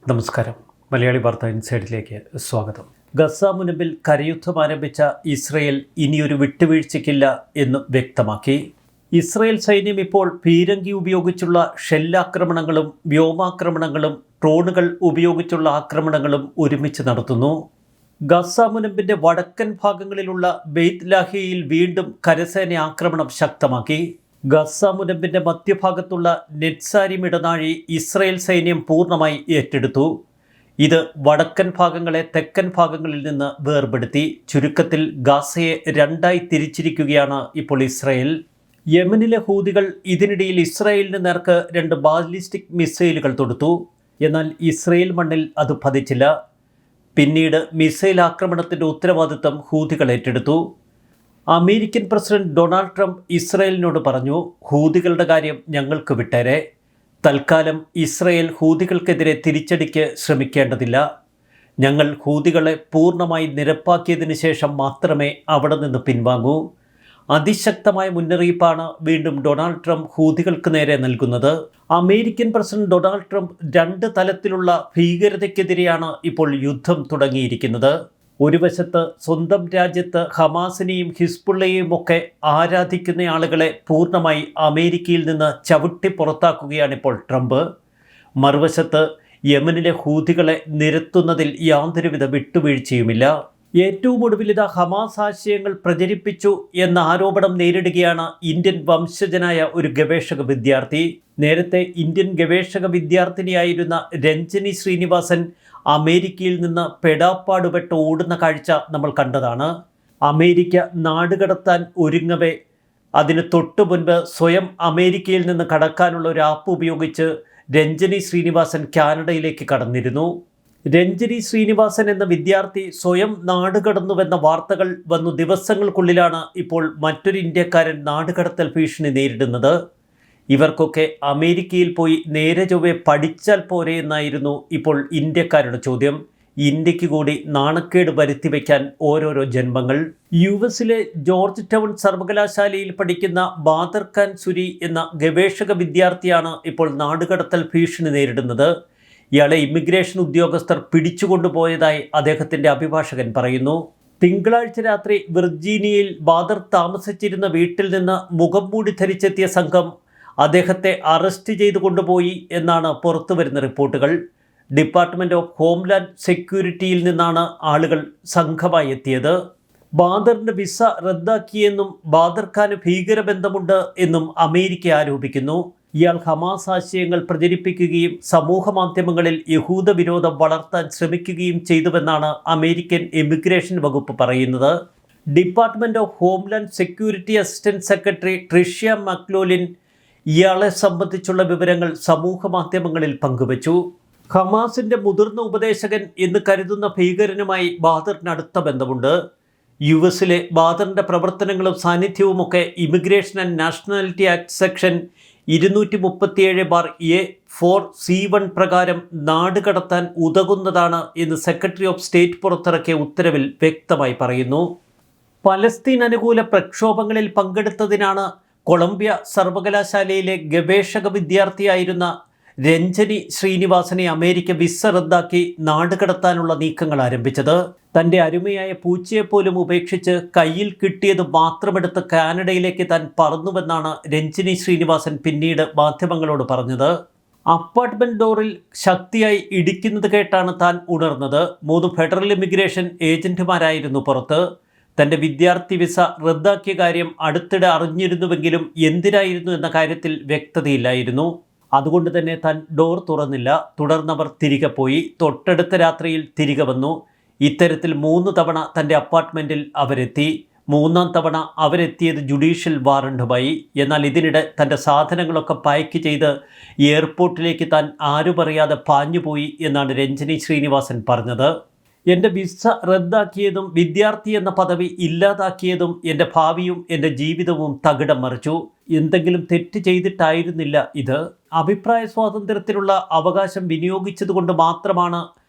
നമസ്കാരം. മലയാളി വാർത്ത ഇൻസൈഡിലേക്ക് സ്വാഗതം. ഗസ മുനമ്പിൽ കരയുദ്ധം ആരംഭിച്ച ഇസ്രയേൽ ഇനിയൊരു വിട്ടുവീഴ്ചയ്ക്കില്ല എന്ന് വ്യക്തമാക്കി. ഇസ്രയേൽ സൈന്യം ഇപ്പോൾ പീരങ്കി ഉപയോഗിച്ചുള്ള ഷെല്ലാക്രമണങ്ങളും വ്യോമാക്രമണങ്ങളും ഡ്രോണുകൾ ഉപയോഗിച്ചുള്ള ആക്രമണങ്ങളും ഒരുമിച്ച് നടത്തുന്നു. ഗസ മുനമ്പിൻ്റെ വടക്കൻ ഭാഗങ്ങളിലുള്ള ബെയ്ത്ത് ലാഹിയയിൽ വീണ്ടും കരസേന ആക്രമണം ശക്തമാക്കി. ഗസ മുനമ്പിൻ്റെ മധ്യഭാഗത്തുള്ള നെറ്റ്സാരിം ഇടനാഴി ഇസ്രയേൽ സൈന്യം പൂർണ്ണമായി ഏറ്റെടുത്തു. ഇത് വടക്കൻ ഭാഗങ്ങളെ തെക്കൻ ഭാഗങ്ങളിൽ നിന്ന് വേർപെടുത്തി. ചുരുക്കത്തിൽ ഗാസയെ രണ്ടായി തിരിച്ചിരിക്കുകയാണ് ഇപ്പോൾ ഇസ്രയേൽ. യമനിലെ ഹൂതികൾ ഇതിനിടയിൽ ഇസ്രയേലിന് നേർക്ക് 2 ബാലിസ്റ്റിക് മിസൈലുകൾ തൊടുത്തു. എന്നാൽ ഇസ്രയേൽ മണ്ണിൽ അത് പതിച്ചില്ല. പിന്നീട് മിസൈൽ ആക്രമണത്തിൻ്റെ ഉത്തരവാദിത്തം ഹൂതികൾ ഏറ്റെടുത്തു. അമേരിക്കൻ പ്രസിഡന്റ് ഡൊണാൾഡ് ട്രംപ് ഇസ്രയേലിനോട് പറഞ്ഞു, ഹൂതികളുടെ കാര്യം ഞങ്ങൾക്ക് വിട്ടേരെ. തൽക്കാലം ഇസ്രയേൽ ഹൂതികൾക്കെതിരെ തിരിച്ചടിക്ക് ശ്രമിക്കേണ്ടതില്ല. ഞങ്ങൾ ഹൂതികളെ പൂർണ്ണമായി നിരപ്പാക്കിയതിന് ശേഷം മാത്രമേ അവിടെ നിന്ന് പിൻവാങ്ങൂ. അതിശക്തമായ മുന്നറിയിപ്പാണ് വീണ്ടും ഡൊണാൾഡ് ട്രംപ് ഹൂതികൾക്ക് നേരെ നൽകുന്നത്. അമേരിക്കൻ പ്രസിഡന്റ് ഡൊണാൾഡ് ട്രംപ് 2 തലത്തിലുള്ള ഭീകരതയ്ക്കെതിരെയാണ് ഇപ്പോൾ യുദ്ധം തുടങ്ങിയിരിക്കുന്നത്. ഒരു വശത്ത് സ്വന്തം രാജ്യത്ത് ഹമാസിനെയും ഹിസ്ബുള്ളയെയും ഒക്കെ ആരാധിക്കുന്ന ആളുകളെ പൂർണ്ണമായി അമേരിക്കയിൽ നിന്ന് ചവിട്ടി പുറത്താക്കുകയാണിപ്പോൾ ട്രംപ്. മറുവശത്ത് യമനിലെ ഹൂതികളെ നിരത്തുന്നതിൽ യാതൊരുവിധ വിട്ടുവീഴ്ചയുമില്ല. ഏറ്റവും ഒടുവിൽ ഹമാസ് ആശയങ്ങൾ പ്രചരിപ്പിച്ചു എന്ന ആരോപണം നേരിടുകയാണ് ഇന്ത്യൻ വംശജനായ ഒരു ഗവേഷക വിദ്യാർത്ഥി. നേരത്തെ ഇന്ത്യൻ ഗവേഷക വിദ്യാർത്ഥിനിയായിരുന്ന രഞ്ജനി ശ്രീനിവാസൻ അമേരിക്കയിൽ നിന്ന് പെടാപ്പാടുപെട്ട് ഓടുന്ന കാഴ്ച നമ്മൾ കണ്ടതാണ്. അമേരിക്ക നാടുകടത്താൻ ഒരുങ്ങവേ അതിന് തൊട്ടു മുൻപ് സ്വയം അമേരിക്കയിൽ നിന്ന് കടക്കാനുള്ള ഒരു ആപ്പ് ഉപയോഗിച്ച് രഞ്ജനി ശ്രീനിവാസൻ കാനഡയിലേക്ക് കടന്നിരുന്നു. രഞ്ജനി ശ്രീനിവാസൻ എന്ന വിദ്യാർത്ഥി സ്വയം നാടുകടന്നുവെന്ന വാർത്തകൾ വന്നു ദിവസങ്ങൾക്കുള്ളിലാണ് ഇപ്പോൾ മറ്റൊരു ഇന്ത്യക്കാരൻ നാടുകടത്തൽ ഭീഷണി നേരിടുന്നത്. ഇവർക്കൊക്കെ അമേരിക്കയിൽ പോയി നേരെ ചൊവ്വെ പഠിച്ചാൽ പോരെ എന്നായിരുന്നു ഇപ്പോൾ ഇന്ത്യക്കാരുടെ ചോദ്യം. ഇന്ത്യക്ക് കൂടി നാണക്കേട് വരുത്തി വയ്ക്കാൻ ഓരോരോ ജന്മങ്ങൾ. യുഎസിലെ ജോർജ് ടൗൺ സർവകലാശാലയിൽ പഠിക്കുന്ന ബാദർ ഖാൻ സുരി എന്ന ഗവേഷക വിദ്യാർത്ഥിയാണ് ഇപ്പോൾ നാടുകടത്തൽ ഭീഷണി നേരിടുന്നത്. ഇയാളെ ഇമിഗ്രേഷൻ ഉദ്യോഗസ്ഥർ പിടിച്ചുകൊണ്ടുപോയതായി അദ്ദേഹത്തിൻ്റെ അഭിഭാഷകൻ പറയുന്നു. തിങ്കളാഴ്ച രാത്രി വിർജീനിയയിൽ ബാദർ താമസിച്ചിരുന്ന വീട്ടിൽ നിന്ന് മുഖം മൂടി ധരിച്ചെത്തിയ സംഘം അദ്ദേഹത്തെ അറസ്റ്റ് ചെയ്തു കൊണ്ടുപോയി എന്നാണ് പുറത്തുവരുന്ന റിപ്പോർട്ടുകൾ. ഡിപ്പാർട്ട്മെൻറ്റ് ഓഫ് ഹോംലാൻഡ് സെക്യൂരിറ്റിയിൽ നിന്നാണ് ആളുകൾ സംഘമായി എത്തിയത്. ബാദറിൻ്റെ വിസ റദ്ദാക്കിയെന്നും ബാദർ ഖാന് ഭീകരബന്ധമുണ്ട് എന്നും അമേരിക്ക ആരോപിക്കുന്നു. ഇയാൾ ഹമാസ് ആശയങ്ങൾ പ്രചരിപ്പിക്കുകയും സമൂഹ മാധ്യമങ്ങളിൽ യഹൂദ വിരോധം വളർത്താൻ ശ്രമിക്കുകയും ചെയ്തുവെന്നാണ് അമേരിക്കൻ ഇമിഗ്രേഷൻ വകുപ്പ് പറയുന്നത്. Department of homeland security assistant secretary Tricia McLaughlin ഇയാളെ സംബന്ധിച്ചുള്ള വിവരങ്ങൾ സമൂഹ മാധ്യമങ്ങളിൽ പങ്കുവച്ചു. ഹമാസിൻ്റെ മുതിർന്ന ഉപദേശകൻ എന്ന് കരുതുന്ന ഭീകരനുമായി ബാദറിന് അടുത്ത ബന്ധമുണ്ട്. യുഎസിലെ ബാദറിൻ്റെ പ്രവർത്തനങ്ങളും സാന്നിധ്യവുമൊക്കെ immigration and nationality act section 237A(4)(c)(1) പ്രകാരം നാടുകടത്താൻ ഉതകുന്നതാണ് എന്ന് സെക്രട്ടറി ഓഫ് സ്റ്റേറ്റ് പുറത്തിറക്കിയ ഉത്തരവിൽ വ്യക്തമായി പറയുന്നു. പലസ്തീൻ അനുകൂല പ്രക്ഷോഭങ്ങളിൽ പങ്കെടുത്തതിനാണ് കൊളംബിയ സർവകലാശാലയിലെ ഗവേഷക വിദ്യാർത്ഥിയായിരുന്ന രഞ്ജനി ശ്രീനിവാസനെ അമേരിക്ക വിസ റദ്ദാക്കി നാടുകടത്താനുള്ള നീക്കങ്ങൾ ആരംഭിച്ചത്. തൻ്റെ അരുമയായ പൂച്ചയെപ്പോലും ഉപേക്ഷിച്ച് കയ്യിൽ കിട്ടിയത് മാത്രമെടുത്ത് കാനഡയിലേക്ക് താൻ പറന്നുവെന്നാണ് രഞ്ജനി ശ്രീനിവാസൻ പിന്നീട് മാധ്യമങ്ങളോട് പറഞ്ഞത്. അപ്പാർട്ട്മെൻറ്റ് ഡോറിൽ ശക്തിയായി ഇടിക്കുന്നത് കേട്ടാണ് താൻ ഉണർന്നത്. 3 ഫെഡറൽ ഇമിഗ്രേഷൻ ഏജന്റുമാരായിരുന്നു പുറത്ത്. തൻ്റെ വിദ്യാർത്ഥി വിസ റദ്ദാക്കിയ കാര്യം അടുത്തിടെ അറിഞ്ഞിരുന്നുവെങ്കിലും എന്തിനായിരുന്നു എന്ന കാര്യത്തിൽ വ്യക്തതയില്ലായിരുന്നു. അതുകൊണ്ട് തന്നെ താൻ ഡോർ തുറന്നില്ല. തുടർന്നവർ തിരികെ പോയി. തൊട്ടടുത്ത രാത്രിയിൽ തിരികെ വന്നു. ഇത്തരത്തിൽ 3 തവണ തൻ്റെ അപ്പാർട്ട്മെൻറ്റിൽ അവരെത്തി. 3-ാം തവണ അവരെത്തിയത് ജുഡീഷ്യൽ വാറണ്ടുമായി. എന്നാൽ ഇതിനിടെ തൻ്റെ സാധനങ്ങളൊക്കെ പാക്ക് ചെയ്ത് എയർപോർട്ടിലേക്ക് താൻ ആരുമറിയാതെ പാഞ്ഞുപോയി എന്നാണ് രഞ്ജനി ശ്രീനിവാസൻ പറഞ്ഞത്. എൻ്റെ വിസ റദ്ദാക്കിയതും വിദ്യാർത്ഥി എന്ന പദവി ഇല്ലാതാക്കിയതും എൻ്റെ ഭാവിയും എൻ്റെ ജീവിതവും തകിടം മറിച്ചു. എന്തെങ്കിലും തെറ്റ് ചെയ്തിട്ടായിരുന്നില്ല ഇത്. അഭിപ്രായ സ്വാതന്ത്ര്യത്തിനുള്ള അവകാശം വിനിയോഗിച്ചതുകൊണ്ട് മാത്രമാണ്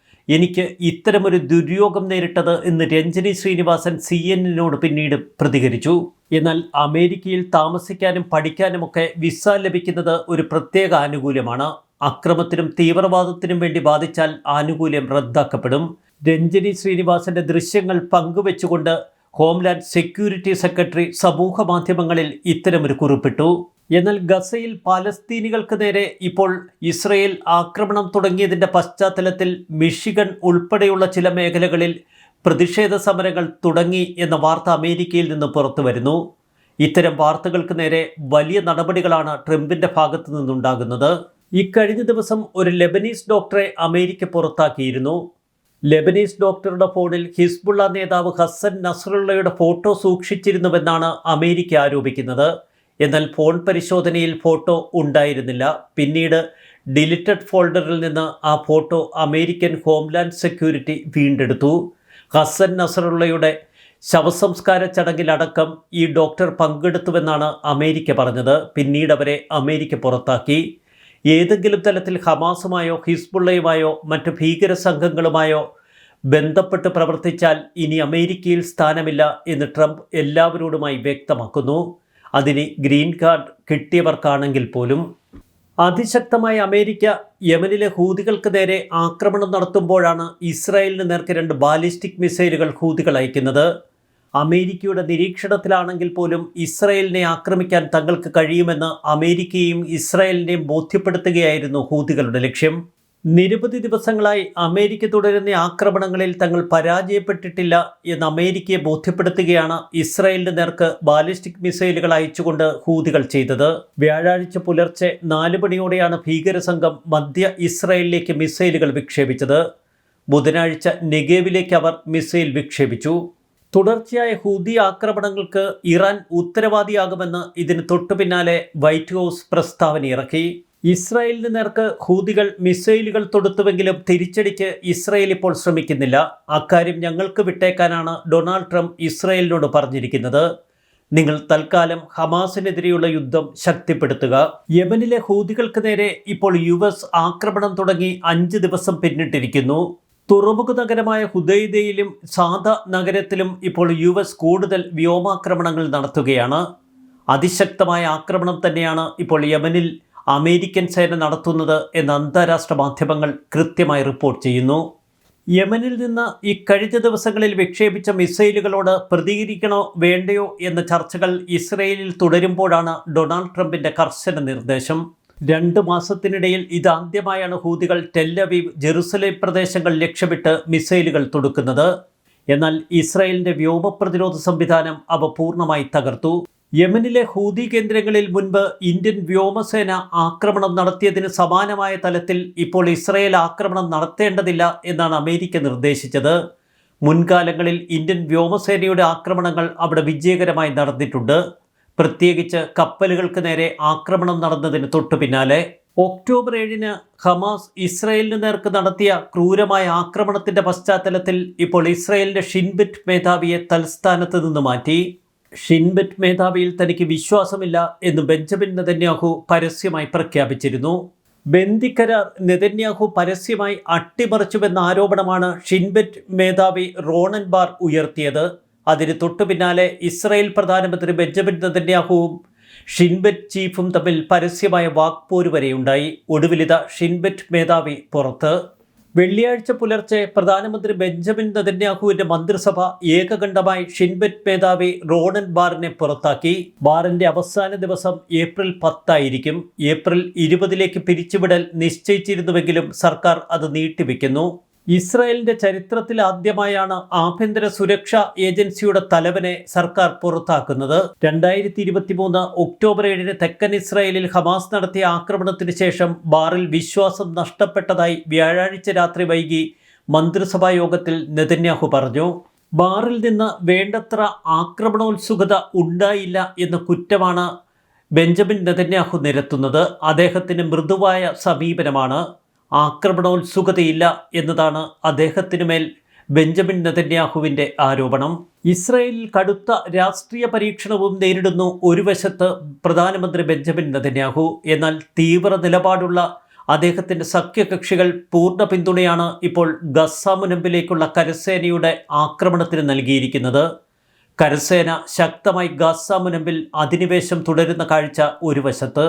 എനിക്ക് ഇത്തരമൊരു ദുര്യോഗം നേരിട്ടത് എന്ന് രഞ്ജനി ശ്രീനിവാസൻ CNN പിന്നീട് പ്രതികരിച്ചു. എന്നാൽ അമേരിക്കയിൽ താമസിക്കാനും പഠിക്കാനുമൊക്കെ വിസ ലഭിക്കുന്നത് ഒരു പ്രത്യേക ആനുകൂല്യമാണ്. അക്രമത്തിനും തീവ്രവാദത്തിനും വേണ്ടി വാദിച്ചാൽ ആനുകൂല്യം റദ്ദാക്കപ്പെടും. രഞ്ജിനി ശ്രീനിവാസന്റെ ദൃശ്യങ്ങൾ പങ്കുവെച്ചുകൊണ്ട് ഹോംലാൻഡ് സെക്യൂരിറ്റി സെക്രട്ടറി സമൂഹ മാധ്യമങ്ങളിൽ ഇത്തരമൊരു കുറിപ്പിട്ടു. എന്നാൽ ഗസയിൽ പാലസ്തീനികൾക്ക് നേരെ ഇപ്പോൾ ഇസ്രയേൽ ആക്രമണം തുടങ്ങിയതിൻ്റെ പശ്ചാത്തലത്തിൽ മിഷിഗൺ ഉൾപ്പെടെയുള്ള ചില മേഖലകളിൽ പ്രതിഷേധ സമരങ്ങൾ തുടങ്ങി എന്ന വാർത്ത അമേരിക്കയിൽ നിന്ന് പുറത്തു വരുന്നു. ഇത്തരം വാർത്തകൾക്ക് നേരെ വലിയ നടപടികളാണ് ട്രംപിൻ്റെ ഭാഗത്തു നിന്നുണ്ടാകുന്നത്. ഇക്കഴിഞ്ഞ ദിവസം ഒരു ലെബനീസ് ഡോക്ടറെ അമേരിക്ക പുറത്താക്കിയിരുന്നു. ലെബനീസ് ഡോക്ടറുടെ ഫോണിൽ ഹിസ്ബുള്ള നേതാവ് ഹസൻ നസ്രുള്ളയുടെ ഫോട്ടോ സൂക്ഷിച്ചിരുന്നുവെന്നാണ് അമേരിക്ക ആരോപിക്കുന്നത്. എന്നാൽ ഫോൺ പരിശോധനയിൽ ഫോട്ടോ ഉണ്ടായിരുന്നില്ല. പിന്നീട് ഡിലീറ്റഡ് ഫോൾഡറിൽ നിന്ന് ആ ഫോട്ടോ അമേരിക്കൻ ഹോംലാൻഡ് സെക്യൂരിറ്റി വീണ്ടെടുത്തു. ഹസൻ നസ്രുള്ളയുടെ ശവസംസ്കാര ചടങ്ങിലടക്കം ഈ ഡോക്ടർ പങ്കെടുത്തുവെന്നാണ് അമേരിക്ക പറഞ്ഞത്. പിന്നീട് അവരെ അമേരിക്ക പുറത്താക്കി. ഏതെങ്കിലും തലത്തിൽ ഹമാസുമായോ ഹിസ്ബുള്ളയുമായോ മറ്റ് ഭീകര സംഘങ്ങളുമായോ ബന്ധപ്പെട്ട് പ്രവർത്തിച്ചാൽ ഇനി അമേരിക്കയിൽ സ്ഥാനമില്ല എന്ന് ട്രംപ് എല്ലാവരോടുമായി വ്യക്തമാക്കുന്നു. അതിന് ഗ്രീൻ കാർഡ് കിട്ടിയവർക്കാണെങ്കിൽ പോലും. അതിശക്തമായ അമേരിക്ക യമനിലെ ഹൂതികൾക്ക് നേരെ ആക്രമണം നടത്തുമ്പോഴാണ് ഇസ്രായേലിന് നേർക്ക് 2 ബാലിസ്റ്റിക് മിസൈലുകൾ ഹൂതികൾ അയക്കുന്നത്. അമേരിക്കയുടെ നിരീക്ഷണത്തിലാണെങ്കിൽ പോലും ഇസ്രായേലിനെ ആക്രമിക്കാൻ തങ്ങൾക്ക് കഴിയുമെന്ന് അമേരിക്കയും ഇസ്രായേലിനെയും ബോധ്യപ്പെടുത്തുകയായിരുന്നു ഹൂതികളുടെ ലക്ഷ്യം. നിരവധി ദിവസങ്ങളായി അമേരിക്ക തുടരുന്ന ആക്രമണങ്ങളിൽ തങ്ങൾ പരാജയപ്പെട്ടിട്ടില്ല എന്ന് അമേരിക്കയെ ബോധ്യപ്പെടുത്തുകയാണ് ഇസ്രായേലിന് നേർക്ക് ബാലിസ്റ്റിക് മിസൈലുകൾ അയച്ചുകൊണ്ട് ഹൂതികൾ ചെയ്തത്. വ്യാഴാഴ്ച പുലർച്ചെ 4 മണിയോടെയാണ് ഭീകര സംഘം മധ്യ ഇസ്രായേലിലേക്ക് മിസൈലുകൾ വിക്ഷേപിച്ചത്. ബുധനാഴ്ച നെഗേവിലേക്ക് അവർ മിസൈൽ വിക്ഷേപിച്ചു. തുടർച്ചയായ ഹൂതി ആക്രമണങ്ങൾക്ക് ഇറാൻ ഉത്തരവാദിയാകുമെന്ന് ഇതിന് തൊട്ടുപിന്നാലെ വൈറ്റ് ഹൗസ് പ്രസ്താവന ഇറക്കി. ഇസ്രായേലിന് നേർക്ക് ഹൂതികൾ മിസൈലുകൾ തൊടുത്തുവെങ്കിലും തിരിച്ചടിക്ക് ഇസ്രായേൽ ഇപ്പോൾ ശ്രമിക്കുന്നില്ല. അക്കാര്യം ഞങ്ങൾക്ക് വിട്ടേക്കാനാണ് ഡൊണാൾഡ് ട്രംപ് ഇസ്രായേലിനോട് പറഞ്ഞിരിക്കുന്നത്. നിങ്ങൾ തൽക്കാലം ഹമാസിനെതിരെയുള്ള യുദ്ധം ശക്തിപ്പെടുത്തുക. യമനിലെ ഹൂതികൾക്ക് നേരെ ഇപ്പോൾ US ആക്രമണം തുടങ്ങി 5 ദിവസം പിന്നിട്ടിരിക്കുന്നു. തുറമുഖ നഗരമായ ഹുദൈദയിലും സാദ നഗരത്തിലും ഇപ്പോൾ US കൂടുതൽ വ്യോമാക്രമണങ്ങൾ നടത്തുകയാണ്. അതിശക്തമായ ആക്രമണം തന്നെയാണ് ഇപ്പോൾ യമനിൽ അമേരിക്കൻ സേന നടത്തുന്നത് എന്ന് അന്താരാഷ്ട്ര മാധ്യമങ്ങൾ കൃത്യമായി റിപ്പോർട്ട് ചെയ്യുന്നു. യമനിൽ നിന്ന് ഇക്കഴിഞ്ഞ ദിവസങ്ങളിൽ വിക്ഷേപിച്ച മിസൈലുകളോട് പ്രതികരിക്കണോ വേണ്ടയോ എന്ന ചർച്ചകൾ ഇസ്രയേലിൽ തുടരുമ്പോഴാണ് ഡൊണാൾഡ് ട്രംപിൻ്റെ കർശന നിർദ്ദേശം. 2 മാസത്തിനിടയിൽ ഇതാദ്യമായാണ് ഹൂതികൾ ടെല്ലവീവ്, ജെറുസലേം പ്രദേശങ്ങൾ ലക്ഷ്യമിട്ട് മിസൈലുകൾ തൊടുക്കുന്നത്. എന്നാൽ ഇസ്രായേലിൻ്റെ വ്യോമ പ്രതിരോധ സംവിധാനം അവ പൂർണ്ണമായി തകർത്തു. യമനിലെ ഹൂതി കേന്ദ്രങ്ങളിൽ മുൻപ് ഇന്ത്യൻ വ്യോമസേന ആക്രമണം നടത്തിയതിന് സമാനമായ തലത്തിൽ ഇപ്പോൾ ഇസ്രായേൽ ആക്രമണം നടത്തേണ്ടതില്ല എന്നാണ് അമേരിക്ക നിർദ്ദേശിച്ചത്. മുൻകാലങ്ങളിൽ ഇന്ത്യൻ വ്യോമസേനയുടെ ആക്രമണങ്ങൾ അവിടെ വിജയകരമായി നടന്നിട്ടുണ്ട്. പ്രത്യേകിച്ച് കപ്പലുകൾക്ക് നേരെ ആക്രമണം നടന്നതിന് തൊട്ടു പിന്നാലെ ഒക്ടോബർ 7 ഹമാസ് ഇസ്രായേലിന് നേർക്ക് നടത്തിയ ക്രൂരമായ ആക്രമണത്തിൻ്റെ പശ്ചാത്തലത്തിൽ ഇപ്പോൾ ഇസ്രായേലിൻ്റെ ഷിൻബെറ്റ് മേധാവിയെ തൽസ്ഥാനത്ത് നിന്ന് മാറ്റി. ഷിൻബെറ്റ് മേധാവിയിൽ തനിക്ക് വിശ്വാസമില്ല എന്ന് ബെഞ്ചമിൻ നെതന്യാഹു പരസ്യമായി പ്രഖ്യാപിച്ചിരുന്നു. ബന്ദിക്കരാർ നെതന്യാഹു പരസ്യമായി അട്ടിമറിച്ചുവെന്ന ആരോപണമാണ് ഷിൻബെറ്റ് മേധാവി റോണൻ ബാർ ഉയർത്തിയത്. അതിന് തൊട്ടു പിന്നാലെ ഇസ്രായേൽ പ്രധാനമന്ത്രി ബെഞ്ചമിൻ നെതന്യാഹുവും ഷിൻബെറ്റ് ചീഫും തമ്മിൽ പരസ്യമായ വാക്പോര് വരെയുണ്ടായി. ഒടുവിലിത ഷിൻബെറ്റ് മേധാവി പുറത്ത്. വെള്ളിയാഴ്ച പുലർച്ചെ പ്രധാനമന്ത്രി ബെഞ്ചമിൻ നെതന്യാഹുവിൻ്റെ മന്ത്രിസഭ ഏകകണ്ഠമായി ഷിൻബെറ്റ് മേധാവി റോണൻ ബാറിനെ പുറത്താക്കി. ബാറിൻ്റെ അവസാന ദിവസം ഏപ്രിൽ 10 ആയിരിക്കും. ഏപ്രിൽ 20 പിരിച്ചുവിടൽ നിശ്ചയിച്ചിരുന്നുവെങ്കിലും സർക്കാർ അത് നീട്ടിവെക്കുന്നു. ഇസ്രായേലിൻ്റെ ചരിത്രത്തിൽ ആദ്യമായാണ് ആഭ്യന്തര സുരക്ഷാ ഏജൻസിയുടെ തലവനെ സർക്കാർ പുറത്താക്കുന്നത്. 2023 ഒക്ടോബർ 7 തെക്കൻ ഇസ്രായേലിൽ ഹമാസ് നടത്തിയ ആക്രമണത്തിന് ശേഷം ബാറിൽ വിശ്വാസം നഷ്ടപ്പെട്ടതായി വ്യാഴാഴ്ച രാത്രി വൈകി മന്ത്രിസഭാ യോഗത്തിൽ നെതന്യാഹു പറഞ്ഞു. ബാറിൽ നിന്ന് വേണ്ടത്ര ആക്രമണോത്സുകത ഉണ്ടായില്ല എന്ന കുറ്റമാണ് ബെഞ്ചമിൻ നെതന്യാഹു നിരത്തുന്നത്. അദ്ദേഹത്തിന് മൃദുവായ സമീപനമാണ്. ആക്രമണോത്സുകതയില്ല എന്നതാണ് അദ്ദേഹത്തിനു മേൽ ബെഞ്ചമിൻ നെതന്യാഹുവിൻ്റെ ആരോപണം. ഇസ്രായേലിൽ കടുത്ത രാഷ്ട്രീയ പരീക്ഷണവും നേരിടുന്നു ഒരു വശത്ത് പ്രധാനമന്ത്രി ബെഞ്ചമിൻ നെതന്യാഹു. എന്നാൽ തീവ്ര നിലപാടുള്ള അദ്ദേഹത്തിൻ്റെ സഖ്യകക്ഷികൾ പൂർണ്ണ പിന്തുണയാണ് ഇപ്പോൾ ഗസ മുനമ്പിലേക്കുള്ള കരസേനയുടെ ആക്രമണത്തിന് നൽകിയിരിക്കുന്നത്. കരസേന ശക്തമായി ഗസ മുനമ്പിൽ അധിനിവേശം തുടരുന്ന കാഴ്ച ഒരു വശത്ത്.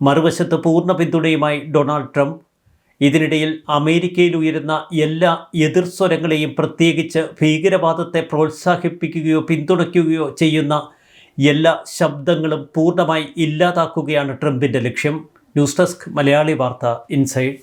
മറുവശത്ത് പൂർണ്ണ പിന്തുണയുമായി ഡൊണാൾഡ് ട്രംപ്. ഇതിനിടയിൽ അമേരിക്കയിൽ ഉയരുന്ന എല്ലാ എതിർസ്വരങ്ങളെയും, പ്രത്യേകിച്ച് ഭീകരവാദത്തെ പ്രോത്സാഹിപ്പിക്കുകയോ പിന്തുണയ്ക്കുകയോ ചെയ്യുന്ന എല്ലാ ശബ്ദങ്ങളും പൂർണ്ണമായി ഇല്ലാതാക്കുകയാണ് ട്രംപിൻ്റെ ലക്ഷ്യം. ന്യൂസ് ഡെസ്ക് മലയാളി വാർത്ത ഇൻസൈഡ്.